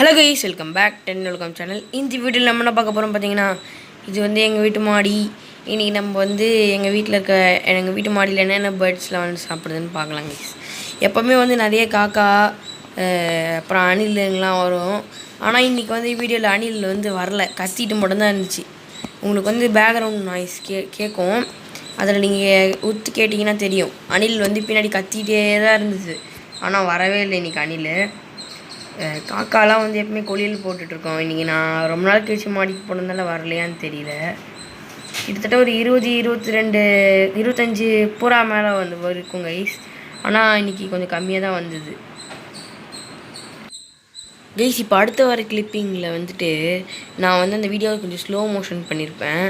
Hello guys, welcome back welcome channel. இந்த வீட்டில் நம்ம என்ன பார்க்க போகிறோம் பார்த்தீங்கன்னா, இது வந்து எங்கள் வீட்டு மாடி. இன்றைக்கி நம்ம வந்து எங்கள் வீட்டு மாடியில் என்னென்ன பேர்ட்ஸ்லாம் வந்து சாப்பிடுதுன்னு பார்க்கலாம் கைஸ். எப்போவுமே வந்து நிறைய காக்கா அப்புறம் அணிலுங்கெலாம் வரும். ஆனால் இன்றைக்கி வந்து வீடியோவில் அணில் வந்து வரல, கத்திட்டு மட்டும்தான் இருந்துச்சு. உங்களுக்கு வந்து பேக்ரவுண்ட் நாய்ஸ் கேட்கும். அதில் நீங்கள் உத்து கேட்டிங்கன்னா தெரியும், அணில் வந்து பின்னாடி கத்திகிட்டே தான் இருந்துச்சு. ஆனால் வரவே இல்லை இன்றைக்கி அணில். காக்காலாம் வந்து எப்பவுமே கொல்லியில் போட்டுட்ருக்கோம். இன்றைக்கி நான் ரொம்ப நாள் கழிச்சு மாடிக்கு போனதால வரலையான்னு தெரியல. கிட்டத்தட்ட ஒரு 25 புறா மேலே வந்து இருக்கும் கைஸ். ஆனால் இன்றைக்கி கொஞ்சம் கம்மியாக தான் வந்தது கைஸ். இப்போ அடுத்த வர கிளிப்பிங்கில் வந்துட்டு நான் வந்து அந்த வீடியோவை கொஞ்சம் ஸ்லோ மோஷன் பண்ணியிருப்பேன்.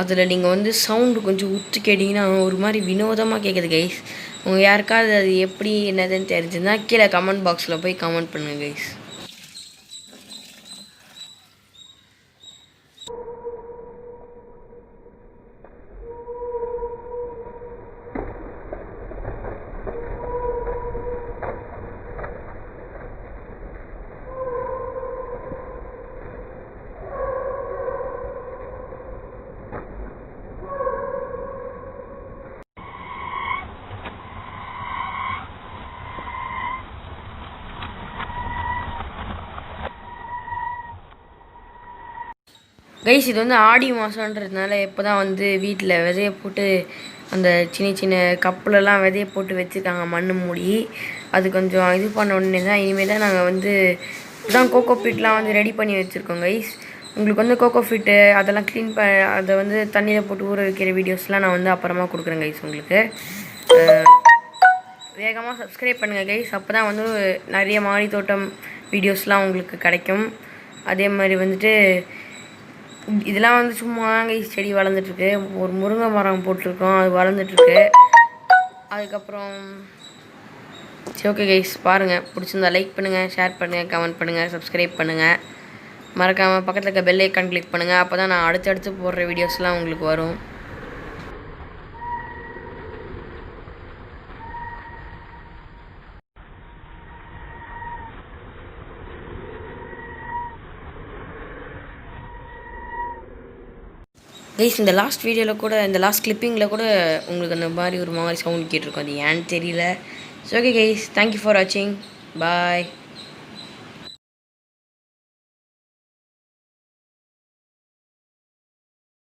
அதில் நீங்கள் வந்து சவுண்டு கொஞ்சம் உத்து கேட்டிங்கன்னா ஒரு மாதிரி வினோதமாக கேட்குது கைஸ். உங்கள் யாருக்காவது அது எப்படி என்னதுன்னு தெரிஞ்சுருந்தா கீழே கமெண்ட் பாக்ஸில் போய் கமெண்ட் பண்ணுங்கள் கைஸ். கைஸ், இது வந்து ஆடி மாதன்றதுனால இப்போ தான் வந்து வீட்டில் விதையை போட்டு அந்த சின்ன சின்ன கப்புலெலாம் விதையை போட்டு வச்சுருக்காங்க, மண் மூடி. அது கொஞ்சம் இது பண்ண உடனே தான் இனிமேல் தான் நாங்கள் வந்து இதுதான் கோகோ பீட்லாம் வந்து ரெடி பண்ணி வச்சுருக்கோம் கைஸ். உங்களுக்கு வந்து கோகோ ஃபீட்டு அதெல்லாம் க்ளீன் அதை வந்து தண்ணியில் போட்டு ஊற வைக்கிற வீடியோஸ்லாம் நான் வந்து அப்புறமா கொடுக்குறேன் கைஸ். உங்களுக்கு வேகமாக சப்ஸ்கிரைப் பண்ணுங்கள் கைஸ். அப்போ தான் வந்து நிறைய மாடி தோட்டம் வீடியோஸ்லாம் உங்களுக்கு கிடைக்கும். அதே மாதிரி வந்துட்டு இதெல்லாம் வந்து சும்மா கைஸ் செடி வளர்ந்துட்டுருக்கு. ஒரு முருங்கை மரம் போட்டிருக்கோம், அது வளர்ந்துட்டுருக்கு. அதுக்கப்புறம் சரி, ஓகே கைஸ், பாருங்கள். பிடிச்சிருந்தா லைக் பண்ணுங்கள், ஷேர் பண்ணுங்கள், கமெண்ட் பண்ணுங்கள், சப்ஸ்கிரைப் பண்ணுங்கள். மறக்காமல் பக்கத்தில் இருக்க பெல் ஐக்கான் கிளிக் பண்ணுங்கள். அப்போ தான் நான் அடுத்தடுத்து போடுற வீடியோஸ்லாம் உங்களுக்கு வரும். கைஸ், இந்த லாஸ்ட் வீடியோவில் கூட, இந்த லாஸ்ட் கிளிப்பிங்கில் கூட உங்களுக்கு அந்த மாதிரி ஒரு மாதிரி சவுண்ட் கேட்டிருக்கும். அது ஏன்னு தெரியல. So okay guys, thank you for வாட்சிங். பாய்.